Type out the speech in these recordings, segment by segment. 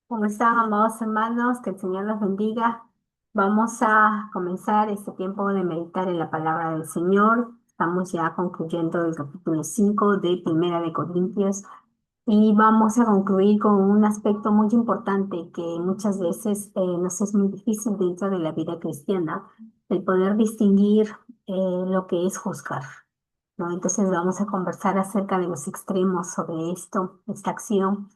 ¿Cómo están, amados hermanos? Que el Señor los bendiga. Vamos a comenzar este tiempo de meditar en la palabra del Señor. Estamos ya concluyendo el capítulo 5 de Primera de Corintios y vamos a concluir con un aspecto muy importante que muchas veces nos es muy difícil dentro de la vida cristiana, el poder distinguir lo que es juzgar, ¿no? Entonces vamos a conversar acerca de los extremos sobre esto, esta acción,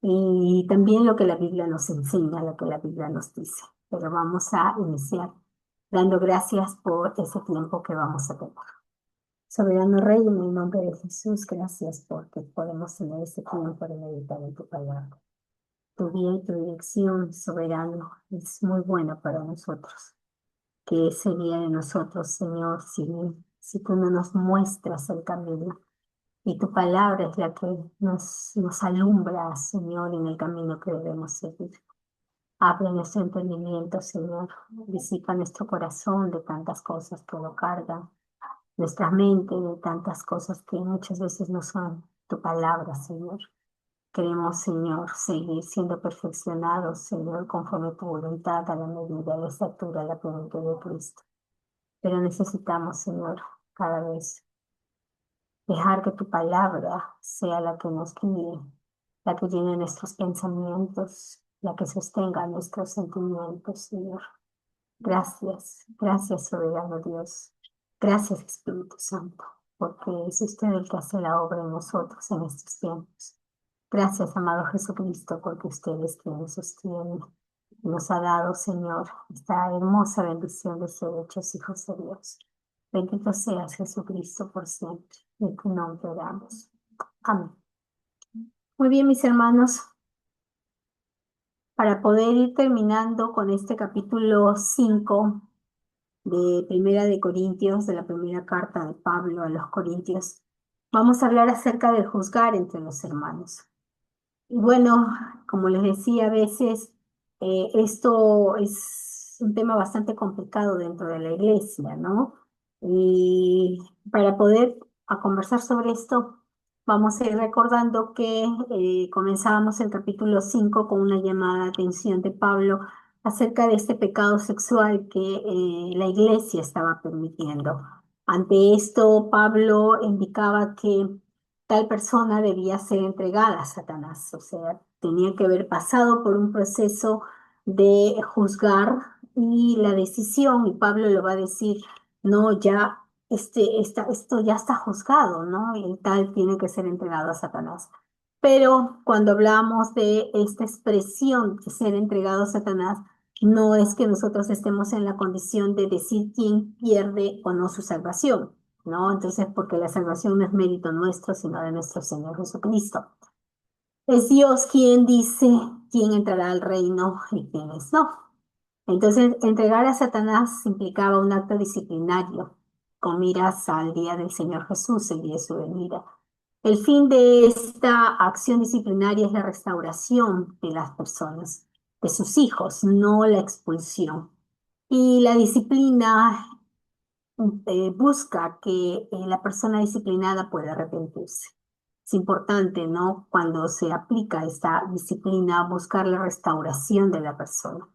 y también lo que la Biblia nos enseña, lo que la Biblia nos dice. Pero vamos a iniciar dando gracias por ese tiempo que vamos a tener. Soberano Rey, en el nombre de Jesús, gracias porque podemos tener ese tiempo de meditar en tu palabra. Tu guía y tu dirección, soberano, es muy buena para nosotros. Que ese día de nosotros, Señor, si tú no nos muestras el camino y tu palabra es la que nos alumbra, Señor, en el camino que debemos seguir. Abre nuestro entendimiento, Señor. Disipa nuestro corazón de tantas cosas que lo cargan, nuestra mente de tantas cosas que muchas veces no son tu palabra, Señor. Queremos, Señor, seguir siendo perfeccionados, Señor, conforme tu voluntad a la medida de la estatura, de la plenitud de Cristo. Pero necesitamos, Señor, cada vez dejar que tu palabra sea la que nos guíe, la que llene nuestros pensamientos, la que sostenga nuestros sentimientos, Señor. Gracias, gracias, soberano Dios. Gracias, Espíritu Santo, porque es usted el que hace la obra en nosotros en estos tiempos. Gracias, amado Jesucristo, porque usted es quien nos sostiene. Nos ha dado, Señor, esta hermosa bendición de ser hechos hijos de Dios. Bendito seas, Jesucristo, por siempre. En tu nombre oramos. Amén. Muy bien, mis hermanos, para poder ir terminando con este capítulo 5 de Primera de Corintios, de la primera carta de Pablo a los Corintios, vamos a hablar acerca del juzgar entre los hermanos. Y bueno, como les decía, a veces esto es un tema bastante complicado dentro de la iglesia, ¿no? Y para poder conversar sobre esto, vamos a ir recordando que comenzábamos el capítulo 5 con una llamada de atención de Pablo acerca de este pecado sexual que la iglesia estaba permitiendo. Ante esto, Pablo indicaba que tal persona debía ser entregada a Satanás, o sea, tenía que haber pasado por un proceso de juzgar y la decisión, y Pablo lo va a decir, no, ya, esto ya está juzgado, ¿no? Y tal tiene que ser entregado a Satanás. Pero cuando hablamos de esta expresión de ser entregado a Satanás, no es que nosotros estemos en la condición de decir quién pierde o no su salvación, ¿no? Entonces, porque la salvación no es mérito nuestro, sino de nuestro Señor Jesucristo. Es Dios quien dice quién entrará al reino y quiénes no. Entonces, entregar a Satanás implicaba un acto disciplinario, con miras al día del Señor Jesús, el día de su venida. El fin de esta acción disciplinaria es la restauración de las personas, de sus hijos, no la expulsión. Y la disciplina busca que la persona disciplinada pueda arrepentirse. Es importante, ¿no? Cuando se aplica esta disciplina, buscar la restauración de la persona.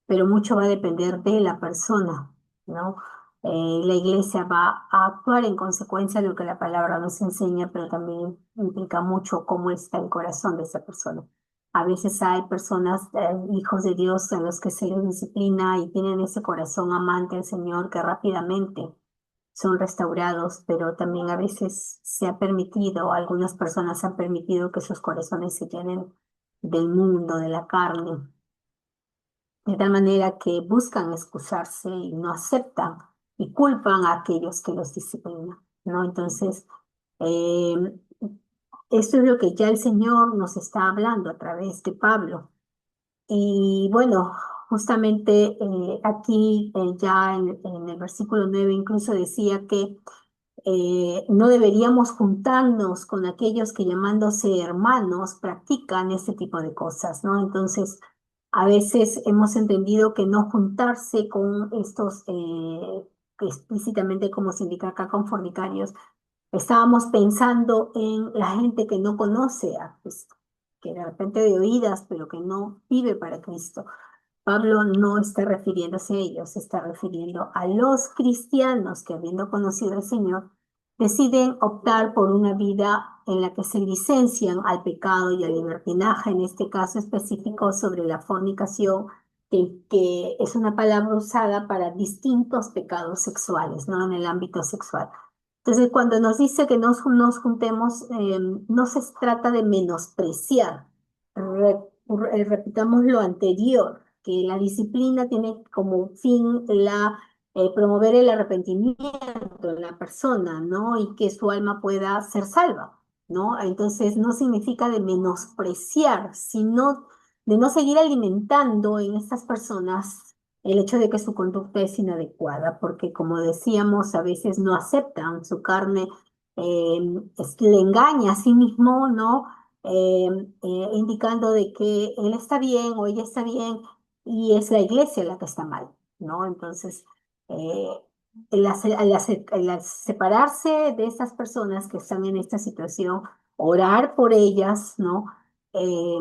Pero mucho va a depender de la persona, ¿no? La iglesia va a actuar en consecuencia de lo que la palabra nos enseña, pero también implica mucho cómo está el corazón de esa persona. A veces hay personas, hijos de Dios, a los que se les disciplina y tienen ese corazón amante al Señor que rápidamente son restaurados, pero también a veces se ha permitido, algunas personas han permitido que sus corazones se llenen del mundo, de la carne, de tal manera que buscan excusarse y no aceptan y culpan a aquellos que los disciplinan, ¿no? Entonces, eh, esto es lo que ya el Señor nos está hablando a través de Pablo. Y bueno, justamente aquí ya en el versículo 9 incluso decía que no deberíamos juntarnos con aquellos que llamándose hermanos practican este tipo de cosas, ¿no? Entonces, a veces hemos entendido que no juntarse con estos, que explícitamente como se indica acá, con fornicarios, estábamos pensando en la gente que no conoce a Cristo, que de repente de oídas, pero que no vive para Cristo. Pablo no está refiriéndose a ellos, se está refiriendo a los cristianos que, habiendo conocido al Señor, deciden optar por una vida en la que se licencian al pecado y al libertinaje, en este caso específico sobre la fornicación, que es una palabra usada para distintos pecados sexuales, ¿no? En el ámbito sexual. Entonces, cuando nos dice que nos juntemos, no se trata de menospreciar. Repitamos lo anterior, que la disciplina tiene como fin promover el arrepentimiento en la persona, ¿no? Y que su alma pueda ser salva, ¿no? Entonces, no significa de menospreciar, sino de no seguir alimentando en estas personas el hecho de que su conducta es inadecuada, porque como decíamos, a veces no aceptan su carne, eh, le engaña a sí mismo, ¿no? Eh, Indicando de que él está bien o ella está bien y es la iglesia la que está mal, ¿no? Entonces, eh, al separarse de estas personas que están en esta situación, orar por ellas, ¿no? eh,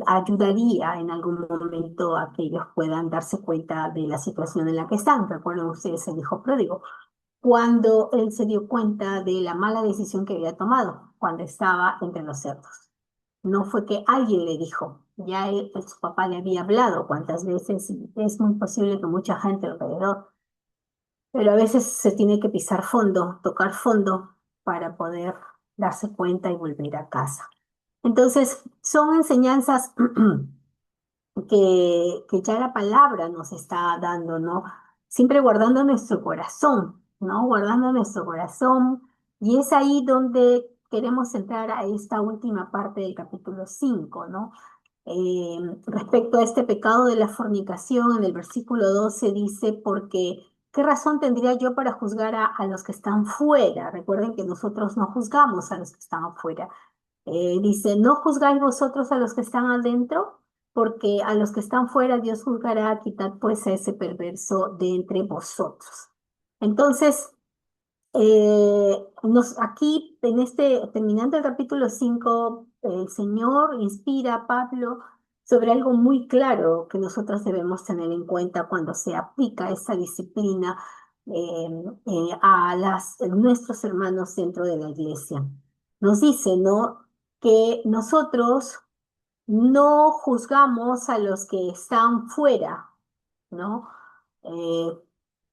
Ayudaría en algún momento a que ellos puedan darse cuenta de la situación en la que están. Recuerden ustedes el hijo pródigo, cuando él se dio cuenta de la mala decisión que había tomado cuando estaba entre los cerdos. No fue que alguien le dijo, ya su papá le había hablado cuántas veces, y es muy posible que mucha gente alrededor, pero a veces se tiene que pisar fondo, tocar fondo para poder darse cuenta y volver a casa. Entonces, son enseñanzas que ya la palabra nos está dando, ¿no? Siempre guardando nuestro corazón, ¿no? Guardando nuestro corazón. Y es ahí donde queremos entrar a esta última parte del capítulo 5, ¿no? Respecto a este pecado de la fornicación, en el versículo 12 dice, porque ¿qué razón tendría yo para juzgar a los que están fuera? Recuerden que nosotros no juzgamos a los que están afuera. Dice, no juzgáis vosotros a los que están adentro, porque a los que están fuera Dios juzgará, quitad pues a ese perverso de entre vosotros. Entonces, aquí, terminando el capítulo 5, el Señor inspira a Pablo sobre algo muy claro que nosotros debemos tener en cuenta cuando se aplica esta disciplina nuestros hermanos dentro de la iglesia. Nos dice, ¿no? Que nosotros no juzgamos a los que están fuera, ¿no? Eh,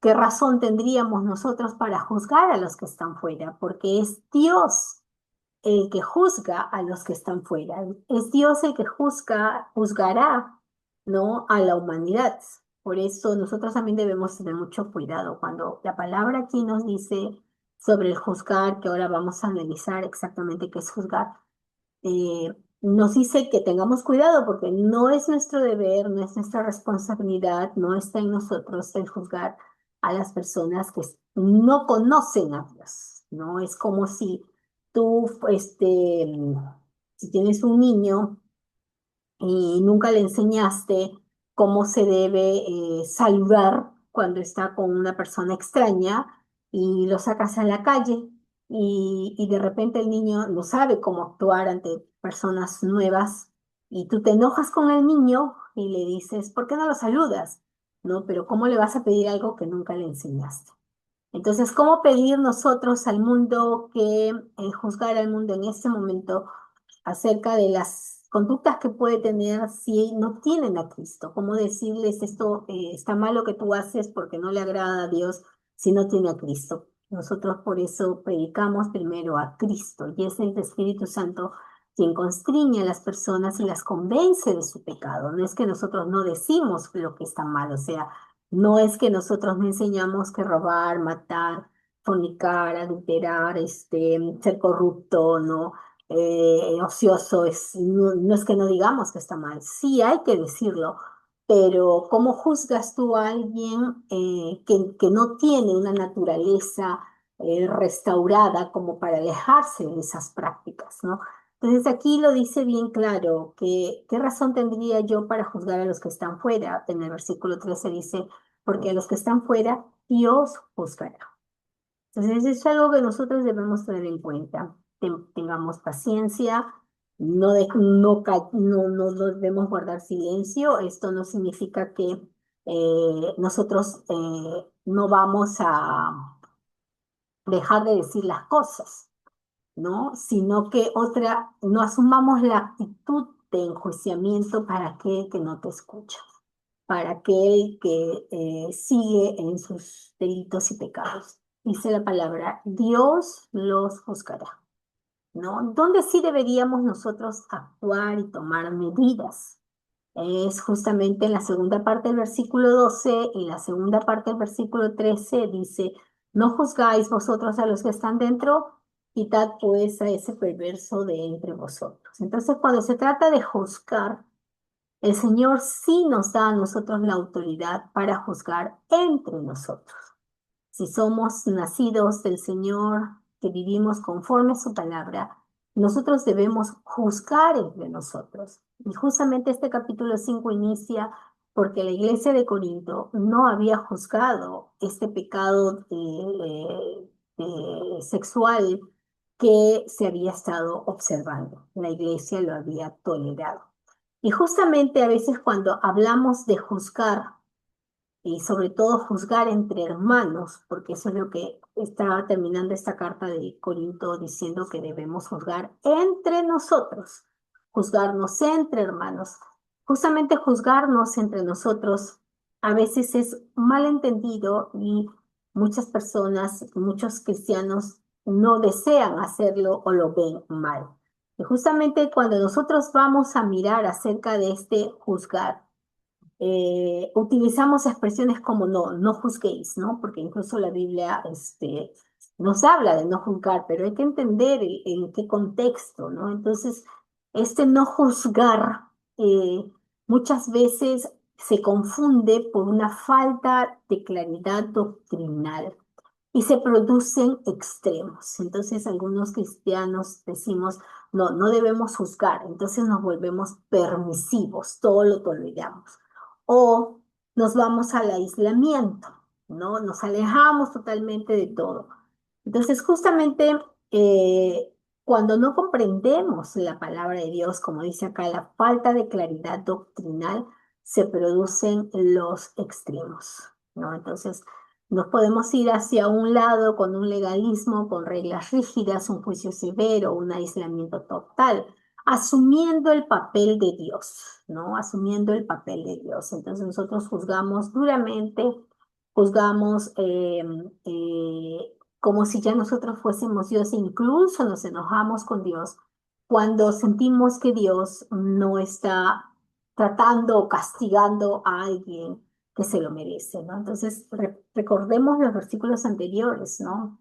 ¿Qué razón tendríamos nosotros para juzgar a los que están fuera? Porque es Dios el que juzga a los que están fuera. Es Dios el que juzgará, ¿no? A la humanidad. Por eso nosotros también debemos tener mucho cuidado cuando la palabra aquí nos dice sobre el juzgar, que ahora vamos a analizar exactamente qué es juzgar. Nos dice que tengamos cuidado porque no es nuestro deber, no es nuestra responsabilidad, no está en nosotros el juzgar a las personas que no conocen a Dios, ¿no? Es como si tú, si tienes un niño y nunca le enseñaste cómo se debe saludar cuando está con una persona extraña y lo sacas a la calle y de repente el niño no sabe cómo actuar ante personas nuevas y tú te enojas con el niño y le dices, ¿por qué no lo saludas? ¿No? Pero ¿cómo le vas a pedir algo que nunca le enseñaste? Entonces, ¿cómo pedir nosotros al mundo que juzgar al mundo en este momento acerca de las conductas que puede tener si no tienen a Cristo? ¿Cómo decirles esto está mal lo que tú haces porque no le agrada a Dios si no tiene a Cristo? Nosotros por eso predicamos primero a Cristo y es el Espíritu Santo quien constriñe a las personas y las convence de su pecado. No es que nosotros no decimos lo que está mal, o sea, no es que nosotros no enseñamos que robar, matar, fornicar, adulterar, ser corrupto, ¿no? Ocioso, no es que no digamos que está mal, sí hay que decirlo, pero ¿cómo juzgas tú a alguien que no tiene una naturaleza restaurada como para alejarse de esas prácticas, ¿no? Entonces aquí lo dice bien claro, que qué razón tendría yo para juzgar a los que están fuera. En el versículo 13 dice, porque a los que están fuera, Dios juzgará. Entonces, eso es algo que nosotros debemos tener en cuenta. Tengamos paciencia, No debemos guardar silencio. Esto no significa que nosotros no vamos a dejar de decir las cosas, ¿no? Sino que no asumamos la actitud de enjuiciamiento para aquel que no te escucha, para aquel que sigue en sus delitos y pecados. Dice la palabra, Dios los juzgará, ¿no? ¿Dónde sí deberíamos nosotros actuar y tomar medidas? Es justamente en la segunda parte del versículo 12 y la segunda parte del versículo 13 dice, no juzgáis vosotros a los que están dentro, quitad pues a ese perverso de entre vosotros. Entonces, cuando se trata de juzgar, el Señor sí nos da a nosotros la autoridad para juzgar entre nosotros. Si somos nacidos del Señor, que vivimos conforme a su palabra, nosotros debemos juzgar entre nosotros. Y justamente este capítulo 5 inicia porque la iglesia de Corinto no había juzgado este pecado sexual que se había estado observando. La iglesia lo había tolerado. Y justamente a veces cuando hablamos de juzgar, y sobre todo juzgar entre hermanos, porque eso es lo que estaba terminando esta carta de Corinto diciendo que debemos juzgar entre nosotros, juzgarnos entre hermanos. Justamente juzgarnos entre nosotros a veces es mal entendido y muchas personas, muchos cristianos no desean hacerlo o lo ven mal. Y justamente cuando nosotros vamos a mirar acerca de este juzgar, utilizamos expresiones como no juzguéis, ¿no? Porque incluso la Biblia nos habla de no juzgar, pero hay que entender en qué contexto, ¿no? Entonces, este no juzgar muchas veces se confunde por una falta de claridad doctrinal y se producen extremos. Entonces, algunos cristianos decimos, no debemos juzgar, entonces nos volvemos permisivos, todo lo toleramos. O nos vamos al aislamiento, ¿no? Nos alejamos totalmente de todo. Entonces, justamente cuando no comprendemos la palabra de Dios, como dice acá, la falta de claridad doctrinal, se producen los extremos, ¿no? Entonces, nos podemos ir hacia un lado con un legalismo, con reglas rígidas, un juicio severo, un aislamiento total, asumiendo el papel de Dios, ¿no? Asumiendo el papel de Dios. Entonces nosotros juzgamos duramente, juzgamos como si ya nosotros fuésemos Dios, e incluso nos enojamos con Dios cuando sentimos que Dios no está tratando o castigando a alguien que se lo merece, ¿no? Entonces, recordemos los versículos anteriores, ¿no?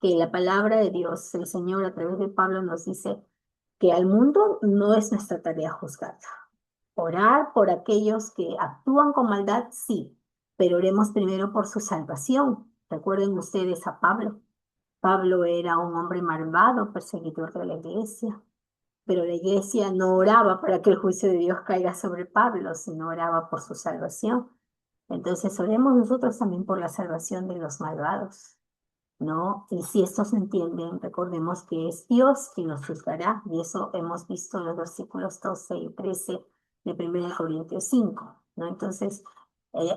Que la palabra de Dios, el Señor a través de Pablo nos dice que al mundo no es nuestra tarea juzgar. Orar por aquellos que actúan con maldad, sí, pero oremos primero por su salvación. Recuerden ustedes a Pablo. Pablo era un hombre malvado, perseguidor de la iglesia, pero la iglesia no oraba para que el juicio de Dios caiga sobre Pablo, sino oraba por su salvación. Entonces oremos nosotros también por la salvación de los malvados, ¿no? Y si estos no entienden, recordemos que es Dios quien nos juzgará, y eso hemos visto en los versículos 12 y 13 de 1 Corintios 5, ¿no? Entonces,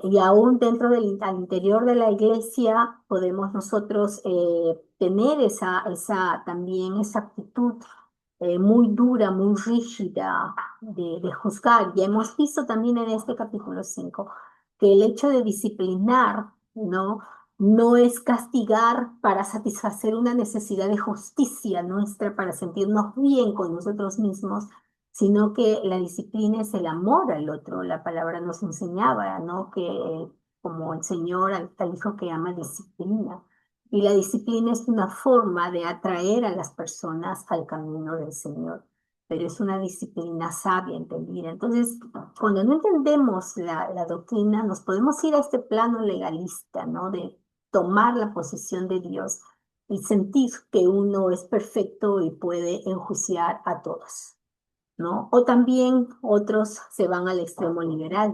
y aún dentro al interior de la iglesia podemos nosotros tener también esa actitud muy dura, muy rígida de juzgar. Ya hemos visto también en este capítulo 5 que el hecho de disciplinar, ¿no? No es castigar para satisfacer una necesidad de justicia nuestra, para sentirnos bien con nosotros mismos, sino que la disciplina es el amor al otro. La palabra nos enseñaba, ¿no? Que como el Señor al hijo que ama disciplina. Y la disciplina es una forma de atraer a las personas al camino del Señor, pero es una disciplina sabia, entendida. Entonces, cuando no entendemos la doctrina, nos podemos ir a este plano legalista, ¿no? De tomar la posición de Dios y sentir que uno es perfecto y puede enjuiciar a todos, ¿no? O también otros se van al extremo liberal,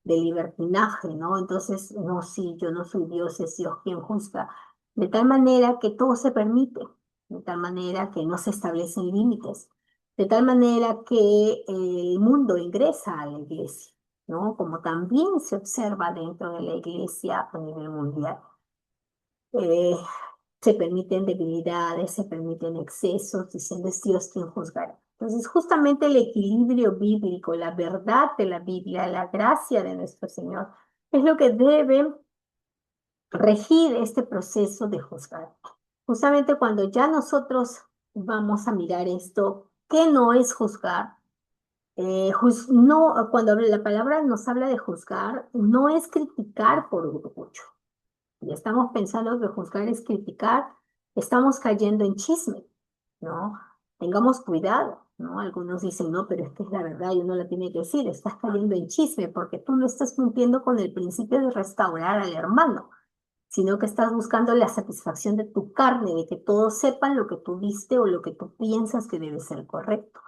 de libertinaje, ¿no? Entonces, no, sí, yo no soy Dios, es Dios quien juzga. De tal manera que todo se permite, de tal manera que no se establecen límites. de tal manera que el mundo ingresa a la iglesia, ¿no? Como también se observa dentro de la iglesia a nivel mundial. Eh, Se permiten debilidades, se permiten excesos, diciendo es Dios quien juzgará. Entonces, justamente el equilibrio bíblico, la verdad de la Biblia, la gracia de nuestro Señor, es lo que debe regir este proceso de juzgar. Justamente cuando ya nosotros vamos a mirar esto, ¿qué no es juzgar? No, cuando la palabra nos habla de juzgar, no es criticar por orgullo. Y estamos pensando que juzgar es criticar, estamos cayendo en chisme, ¿no? Tengamos cuidado, ¿no? Algunos dicen, no, pero es que es la verdad y uno la tiene que decir, estás cayendo en chisme porque tú no estás cumpliendo con el principio de restaurar al hermano, sino que estás buscando la satisfacción de tu carne, de que todos sepan lo que tú viste o lo que tú piensas que debe ser correcto.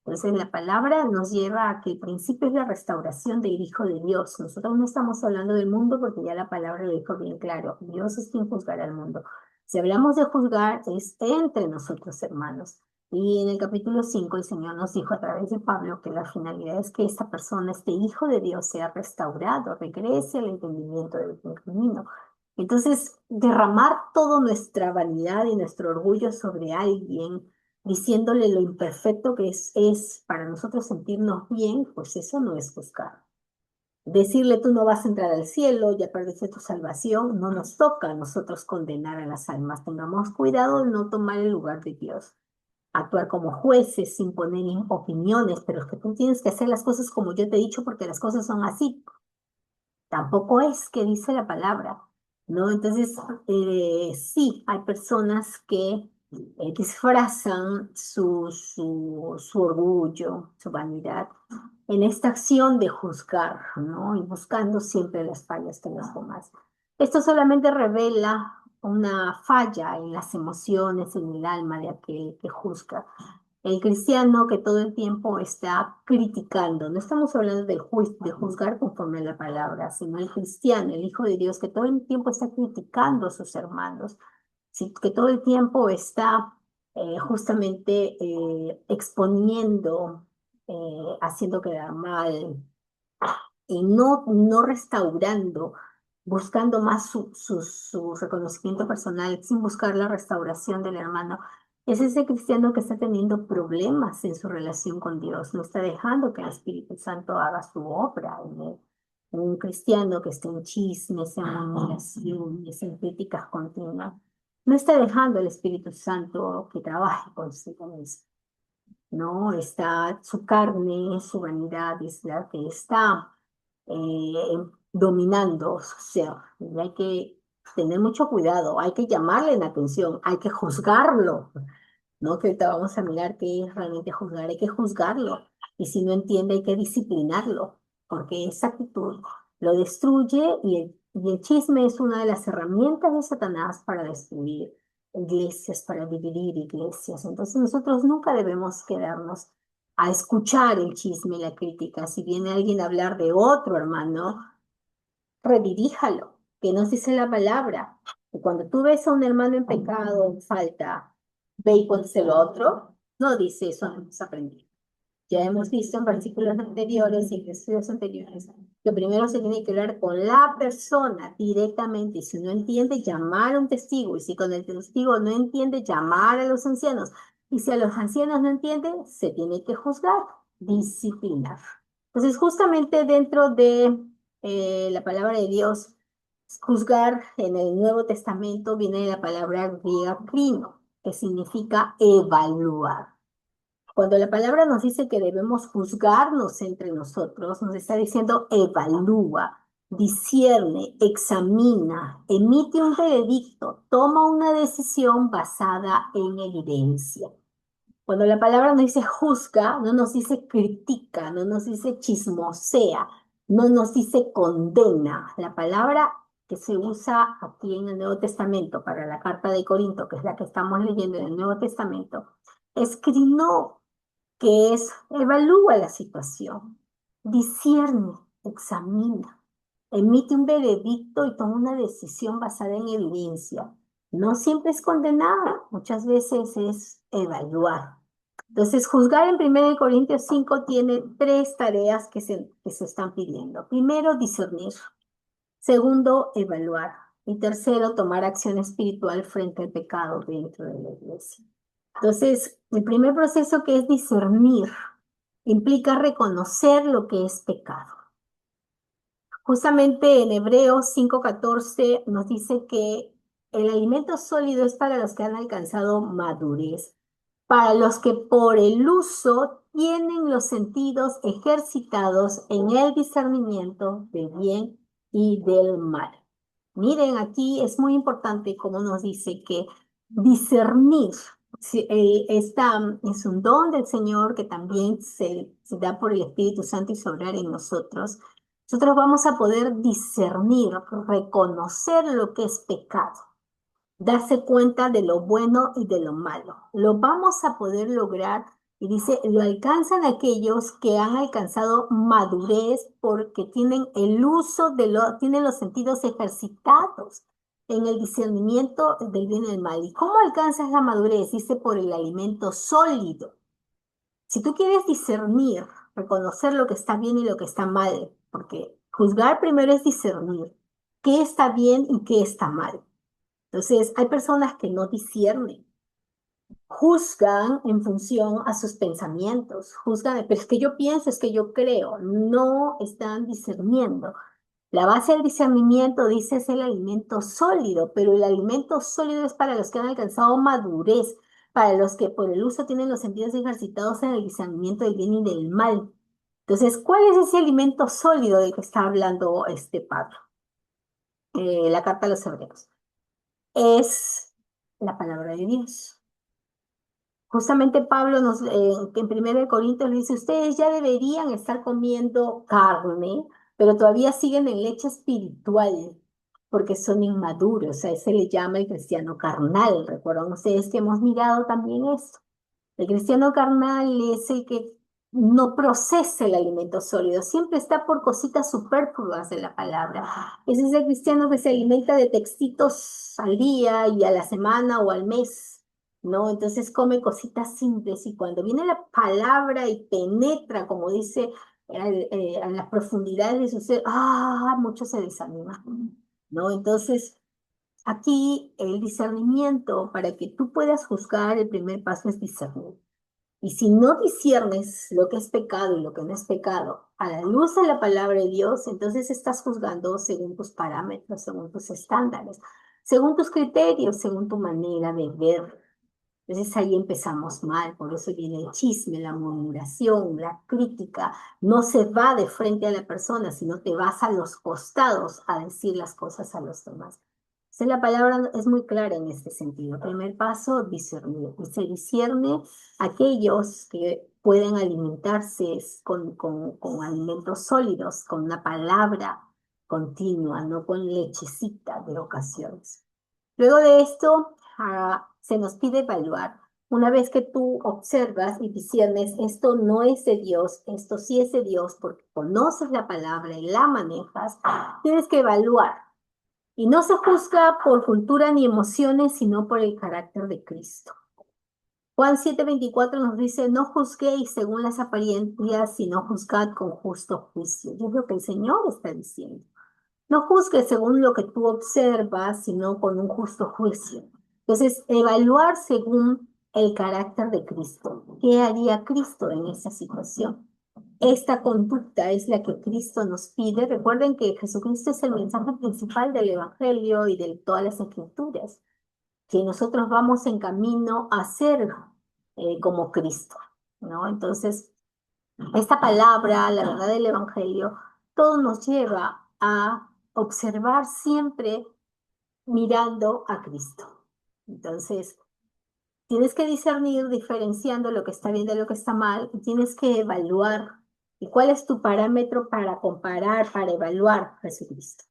Entonces la palabra nos lleva a que el principio es la restauración del Hijo de Dios. Nosotros no estamos hablando del mundo porque ya la palabra lo dijo bien claro. Dios es quien juzgará al mundo. Si hablamos de juzgar, es entre nosotros, hermanos. Y en el capítulo 5 el Señor nos dijo a través de Pablo que la finalidad es que esta persona, este Hijo de Dios, sea restaurado, regrese al entendimiento del buen camino. Entonces, derramar toda nuestra vanidad y nuestro orgullo sobre alguien diciéndole lo imperfecto que es para nosotros sentirnos bien, pues eso no es juzgar. Decirle tú no vas a entrar al cielo, ya perdiste tu salvación, no nos toca a nosotros condenar a las almas. Tengamos cuidado de no tomar el lugar de Dios. Actuar como jueces sin poner opiniones, pero es que tú tienes que hacer las cosas como yo te he dicho porque las cosas son así. Tampoco es que dice la palabra, ¿no? Entonces, sí, hay personas que disfrazan su orgullo, su vanidad, en esta acción de juzgar, ¿no? Y buscando siempre las fallas de los demás. Esto solamente revela una falla en las emociones, en el alma de aquel que juzga. El cristiano que todo el tiempo está criticando, no estamos hablando del de juzgar conforme a la palabra, sino el cristiano, el Hijo de Dios, que todo el tiempo está criticando a sus hermanos, sí, que todo el tiempo está justamente exponiendo, haciendo quedar mal y no restaurando, buscando más su reconocimiento personal, sin buscar la restauración del hermano. Es ese cristiano que está teniendo problemas en su relación con Dios, no está dejando que el Espíritu Santo haga su obra en él. Un cristiano que está en chismes, en murmuraciones, en críticas continuas, no está dejando al Espíritu Santo que trabaje consigo mismo. No, está su carne, su vanidad es la que está dominando su ser. Y hay que tener mucho cuidado, hay que llamarle la atención, hay que juzgarlo, ¿no? Que ahorita vamos a mirar qué es realmente juzgar, hay que juzgarlo. Y si no entiende, hay que disciplinarlo, porque esa actitud lo destruye y el chisme es una de las herramientas de Satanás para destruir iglesias, para dividir iglesias. Entonces nosotros nunca debemos quedarnos a escuchar el chisme y la crítica. Si viene alguien a hablar de otro hermano, rediríjalo, que nos dice la palabra. Que cuando tú ves a un hermano en pecado, en falta, ve y pónselo a otro, no dice eso, no hemos aprendido. Ya hemos visto en versículos anteriores y en estudios anteriores que primero se tiene que hablar con la persona directamente y si no entiende, llamar a un testigo y si con el testigo no entiende, llamar a los ancianos y si a los ancianos no entienden, se tiene que juzgar, disciplinar. Entonces, justamente dentro de la palabra de Dios, juzgar en el Nuevo Testamento viene la palabra griega krino, que significa evaluar. Cuando la palabra nos dice que debemos juzgarnos entre nosotros, nos está diciendo evalúa, discierne, examina, emite un veredicto, toma una decisión basada en evidencia. Cuando la palabra nos dice juzga, no nos dice critica, no nos dice chismosea, no nos dice condena. La palabra que se usa aquí en el Nuevo Testamento para la carta de Corinto, que es la que estamos leyendo en el Nuevo Testamento, es crino, que es evalúa la situación, discierne, examina, emite un veredicto y toma una decisión basada en evidencia. No siempre es condenar, muchas veces es evaluar. Entonces, juzgar en 1 Corintios 5 tiene tres tareas que se están pidiendo. Primero, discernir. Segundo, evaluar. Y tercero, tomar acción espiritual frente al pecado dentro de la iglesia. Entonces, el primer proceso, que es discernir, implica reconocer lo que es pecado. Justamente en Hebreos 5:14 nos dice que el alimento sólido es para los que han alcanzado madurez, para los que por el uso tienen los sentidos ejercitados en el discernimiento del bien y del mal. Miren, aquí es muy importante como nos dice que discernir es un don del Señor que también se da por el Espíritu Santo y sobrar en nosotros. Nosotros vamos a poder discernir, reconocer lo que es pecado, darse cuenta de lo bueno y de lo malo. Lo vamos a poder lograr, y dice, lo alcanzan aquellos que han alcanzado madurez porque tienen el uso tienen los sentidos ejercitados en el discernimiento del bien y del mal. ¿Y cómo alcanzas la madurez? Dice, por el alimento sólido. Si tú quieres discernir, reconocer lo que está bien y lo que está mal, porque juzgar primero es discernir qué está bien y qué está mal. Entonces, hay personas que no disciernen, juzgan en función a sus pensamientos, juzgan, pero es que yo pienso, es que yo creo, no están discerniendo. La base del discernimiento, dice, es el alimento sólido, pero el alimento sólido es para los que han alcanzado madurez, para los que por el uso tienen los sentidos ejercitados en el discernimiento del bien y del mal. Entonces, ¿cuál es ese alimento sólido del que está hablando este Pablo? La carta a los Hebreos. Es la palabra de Dios. Justamente Pablo en 1 Corintios le dice, ustedes ya deberían estar comiendo carne, pero todavía siguen en leche espiritual, porque son inmaduros. A ese le llama el cristiano carnal. Recuerdan ustedes que hemos mirado también esto. El cristiano carnal es el que no procesa el alimento sólido, siempre está por cositas superfluas de la palabra. Ese es el cristiano que se alimenta de textitos al día y a la semana o al mes, ¿no? Entonces come cositas simples y cuando viene la palabra y penetra, como dice, a las profundidades de su ser, mucho se desanima, ¿no? Entonces, aquí el discernimiento, para que tú puedas juzgar, el primer paso es discernir. Y si no disciernes lo que es pecado y lo que no es pecado a la luz de la palabra de Dios, entonces estás juzgando según tus parámetros, según tus estándares, según tus criterios, según tu manera de ver. Entonces ahí empezamos mal, por eso viene el chisme, la murmuración, la crítica. No se va de frente a la persona, sino te vas a los costados a decir las cosas a los demás. Entonces la palabra es muy clara en este sentido. Primer paso, discernir. Y se discierne aquellos que pueden alimentarse con alimentos sólidos, con una palabra continua, no con lechecita de ocasiones. Luego de esto, se nos pide evaluar. Una vez que tú observas y disiernes, esto no es de Dios, esto sí es de Dios, porque conoces la palabra y la manejas, tienes que evaluar. Y no se juzga por cultura ni emociones, sino por el carácter de Cristo. Juan 7:24 nos dice, no juzguéis según las apariencias, sino juzgad con justo juicio. Yo creo que el Señor está diciendo. No juzgues según lo que tú observas, sino con un justo juicio. Entonces, evaluar según el carácter de Cristo. ¿Qué haría Cristo en esa situación? Esta conducta es la que Cristo nos pide. Recuerden que Jesucristo es el mensaje principal del Evangelio y de todas las Escrituras, que nosotros vamos en camino a ser como Cristo, ¿no? Entonces, esta palabra, la verdad del Evangelio, todo nos lleva a observar siempre mirando a Cristo. Entonces, tienes que discernir diferenciando lo que está bien de lo que está mal y tienes que evaluar. ¿Y cuál es tu parámetro para comparar, para evaluar a Jesucristo?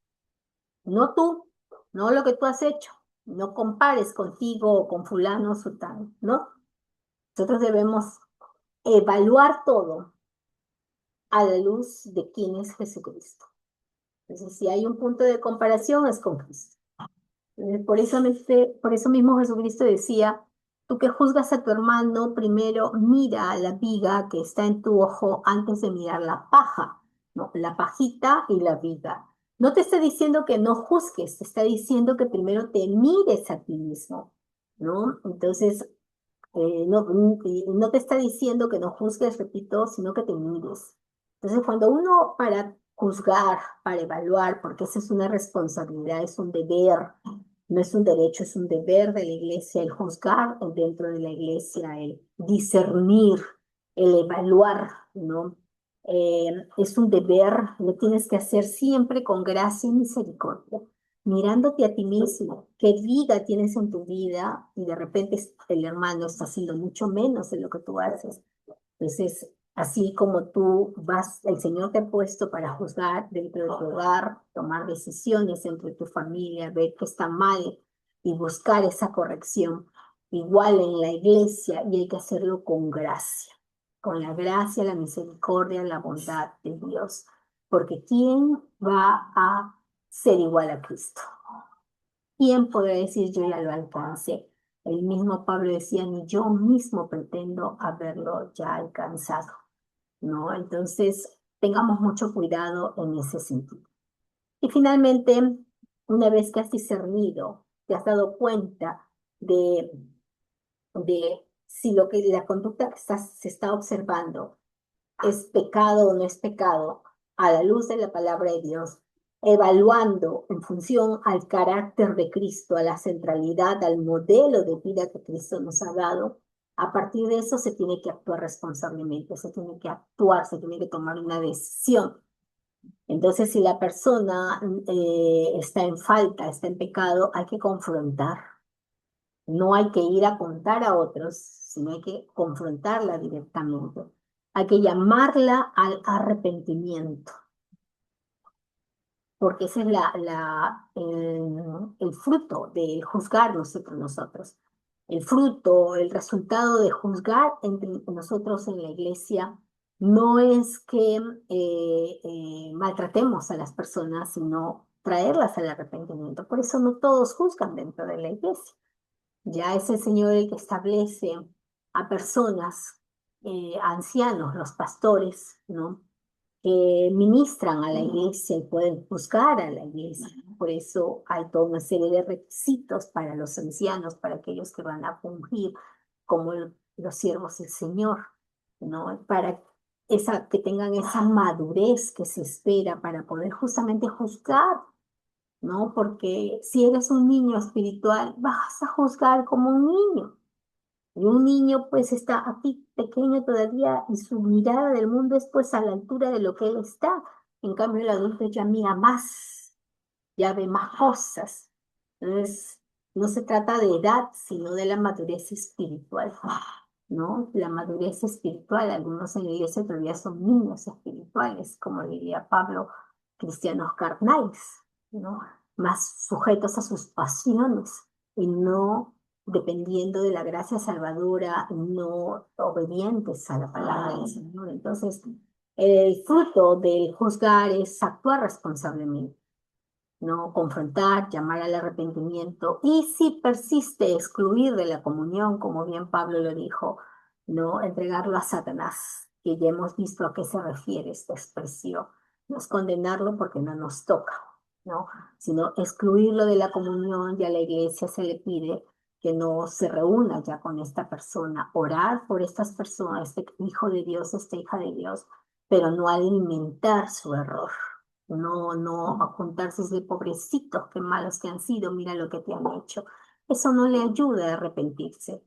No tú, no lo que tú has hecho. No compares contigo o con fulano o sutano, ¿no? Nosotros debemos evaluar todo a la luz de quién es Jesucristo. Entonces, si hay un punto de comparación, es con Cristo. Por eso mismo Jesucristo decía, Tú que juzgas a tu hermano, primero mira la viga que está en tu ojo antes de mirar la paja, ¿no? La pajita y la viga. No te está diciendo que no juzgues, te está diciendo que primero te mires a ti mismo, ¿no? Entonces, no te está diciendo que no juzgues, repito, sino que te mires. Entonces, cuando uno para juzgar, para evaluar, porque esa es una responsabilidad, es un deber, no es un derecho, es un deber de la iglesia el juzgar dentro de la iglesia, el discernir, el evaluar, ¿no? Es un deber, lo tienes que hacer siempre con gracia y misericordia, mirándote a ti mismo, qué vida tienes en tu vida y de repente el hermano está haciendo mucho menos de lo que tú haces. Entonces, así como tú vas, el Señor te ha puesto para juzgar dentro de tu hogar, tomar decisiones entre tu familia, ver qué está mal y buscar esa corrección. Igual en la iglesia y hay que hacerlo con la gracia, la misericordia, la bondad de Dios. Porque ¿quién va a ser igual a Cristo? ¿Quién podrá decir yo ya lo alcancé? El mismo Pablo decía, ni yo mismo pretendo haberlo ya alcanzado, ¿no? Entonces, tengamos mucho cuidado en ese sentido. Y finalmente, una vez que has discernido, te has dado cuenta de, de si lo que la conducta que se está observando es pecado o no es pecado, a la luz de la palabra de Dios, evaluando en función al carácter de Cristo, a la centralidad, al modelo de vida que Cristo nos ha dado, a partir de eso se tiene que actuar responsablemente, se tiene que actuar, se tiene que tomar una decisión. Entonces, si la persona está en falta, está en pecado, hay que confrontar. No hay que ir a contar a otros, sino hay que confrontarla directamente. Hay que llamarla al arrepentimiento, porque ese es el fruto de juzgarnos entre nosotros. El fruto, el resultado de juzgar entre nosotros en la iglesia no es que maltratemos a las personas, sino traerlas al arrepentimiento. Por eso no todos juzgan dentro de la iglesia. Ya es el Señor el que establece a personas, ancianos, los pastores, ¿no? Que ministran a la iglesia y pueden juzgar a la iglesia. Por eso hay toda una serie de requisitos para los ancianos, para aquellos que van a fungir como los siervos del Señor, ¿no? Para que tengan esa madurez que se espera para poder justamente juzgar, ¿no? Porque si eres un niño espiritual, vas a juzgar como un niño. Y un niño pues está aquí pequeño todavía y su mirada del mundo es pues a la altura de lo que él está. En cambio el adulto ya mira más, ya ve más cosas. Entonces, no se trata de edad, sino de la madurez espiritual, ¿no? La madurez espiritual, algunos en la iglesia todavía son niños espirituales, como diría Pablo, cristianos carnales, ¿no? Más sujetos a sus pasiones y no dependiendo de la gracia salvadora, no obedientes a la palabra del Señor. Entonces, el fruto del juzgar es actuar responsablemente, ¿no? Confrontar, llamar al arrepentimiento y si persiste, excluir de la comunión, como bien Pablo lo dijo, ¿no? Entregarlo a Satanás, que ya hemos visto a qué se refiere esta expresión. No es condenarlo porque no nos toca, ¿no? Sino excluirlo de la comunión y a la iglesia se le pide que no se reúna ya con esta persona, orar por estas personas, este hijo de Dios, esta hija de Dios, pero no alimentar su error. No, no a juntarse de pobrecitos, qué malos que han sido, mira lo que te han hecho. Eso no le ayuda a arrepentirse.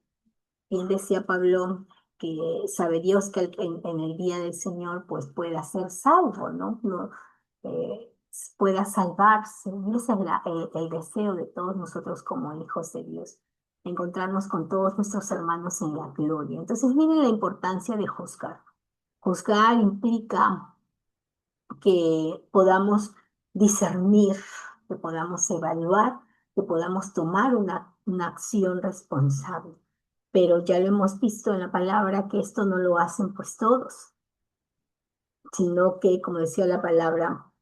Bien decía Pablo que sabe Dios que en el día del Señor pues pueda ser salvo, ¿no? No eh, pueda salvarse. Y ese es el deseo de todos nosotros como hijos de Dios, encontrarnos con todos nuestros hermanos en la gloria. Entonces, miren la importancia de juzgar. Juzgar implica que podamos discernir, que podamos evaluar, que podamos tomar una acción responsable. Pero ya lo hemos visto en la palabra que esto no lo hacen pues todos, sino que, como decía la palabra,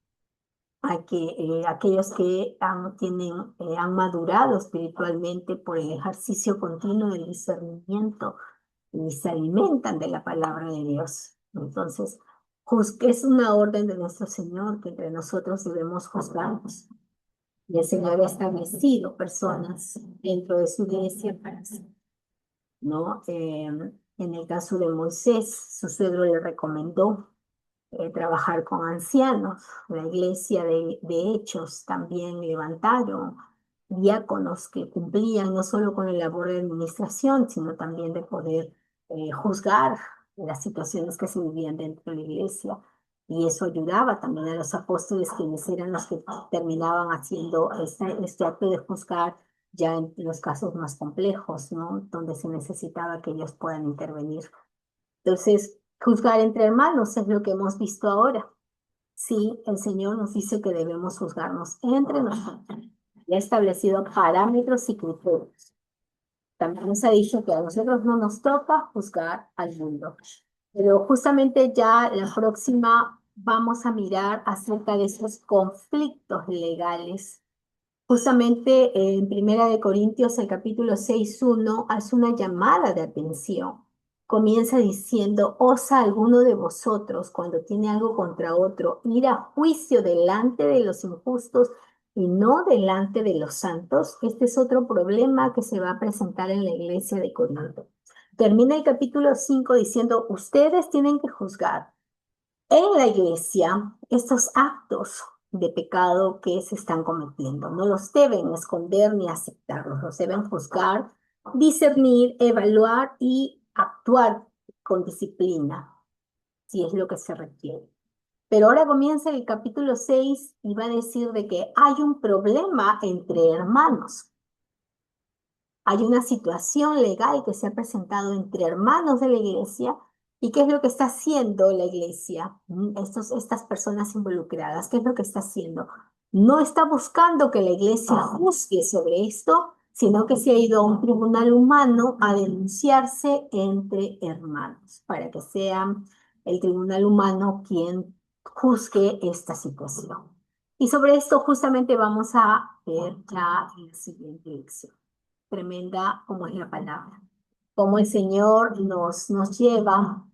aquellos que han madurado espiritualmente por el ejercicio continuo del discernimiento y se alimentan de la palabra de Dios. Entonces, es una orden de nuestro Señor que entre nosotros debemos juzgarnos. Y el Señor ha establecido personas dentro de su iglesia para hacerlo, ¿no? En el caso de Moisés, su suegro le recomendó trabajar con ancianos. La iglesia de Hechos también levantaron diáconos que cumplían no solo con la labor de administración, sino también de poder juzgar las situaciones que se vivían dentro de la iglesia. Y eso ayudaba también a los apóstoles, quienes eran los que terminaban haciendo este acto de juzgar ya en los casos más complejos, ¿no? Donde se necesitaba que ellos puedan intervenir. Entonces, juzgar entre hermanos es lo que hemos visto ahora. Sí, el Señor nos dice que debemos juzgarnos entre nosotros. Y ha establecido parámetros y criterios. También nos ha dicho que a nosotros no nos toca juzgar al mundo. Pero justamente ya la próxima vamos a mirar acerca de esos conflictos legales. Justamente en Primera de Corintios, el capítulo 6:1, hace una llamada de atención. Comienza diciendo: ¿osa alguno de vosotros, cuando tiene algo contra otro, ir a juicio delante de los injustos y no delante de los santos? Este es otro problema que se va a presentar en la iglesia de Corinto. Termina el capítulo 5 diciendo: ustedes tienen que juzgar en la iglesia estos actos de pecado que se están cometiendo. No los deben esconder ni aceptarlos, los deben juzgar, discernir, evaluar y actuar con disciplina, si es lo que se requiere. Pero ahora comienza el capítulo 6 y va a decir de que hay un problema entre hermanos. Hay una situación legal que se ha presentado entre hermanos de la iglesia. ¿Y qué es lo que está haciendo la iglesia? Estas personas involucradas, ¿qué es lo que está haciendo? No está buscando que la iglesia juzgue sobre esto, sino que se ha ido a un tribunal humano a denunciarse entre hermanos, para que sea el tribunal humano quien juzgue esta situación. Y sobre esto justamente vamos a ver ya en la siguiente lección. Tremenda como es la palabra, como el Señor nos lleva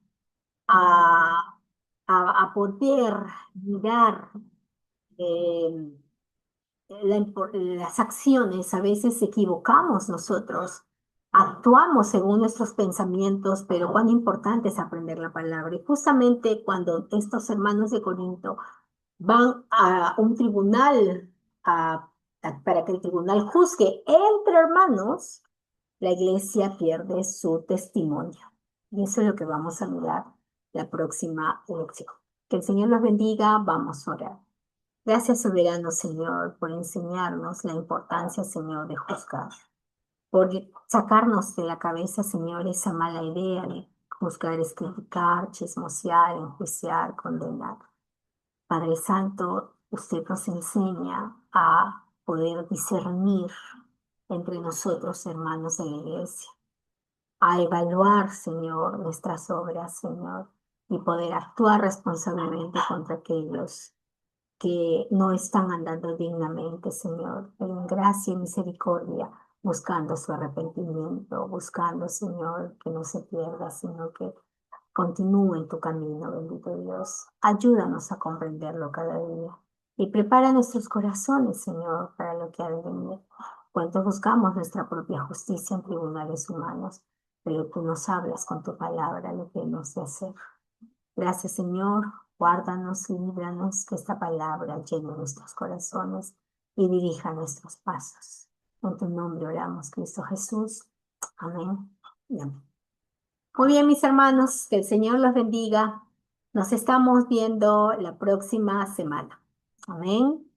a, a poder mirar eh, las acciones. A veces equivocamos nosotros, actuamos según nuestros pensamientos, pero cuán importante es aprender la palabra. Y justamente cuando estos hermanos de Corinto van a un tribunal para que el tribunal juzgue entre hermanos, la iglesia pierde su testimonio. Y eso es lo que vamos a mirar la próxima lección. Que el Señor los bendiga. Vamos a orar. Gracias, soberano Señor, por enseñarnos la importancia, Señor, de juzgar, por sacarnos de la cabeza, Señor, esa mala idea de juzgar es criticar, chismosear, enjuiciar, condenar. Padre Santo, usted nos enseña a poder discernir entre nosotros, hermanos de la iglesia, a evaluar, Señor, nuestras obras, Señor, y poder actuar responsablemente contra aquellos que no están andando dignamente, Señor, pero en gracia y misericordia, buscando su arrepentimiento, buscando, Señor, que no se pierda, sino que continúe en tu camino, bendito Dios. Ayúdanos a comprenderlo cada día y prepara nuestros corazones, Señor, para lo que ha de venir. Cuando buscamos nuestra propia justicia en tribunales humanos, pero tú nos hablas con tu palabra lo que hemos de hacer. Gracias, Señor. Guárdanos y líbranos, que esta palabra llene nuestros corazones y dirija nuestros pasos. En tu nombre oramos, Cristo Jesús. Amén y amén. Muy bien, mis hermanos, que el Señor los bendiga. Nos estamos viendo la próxima semana. Amén.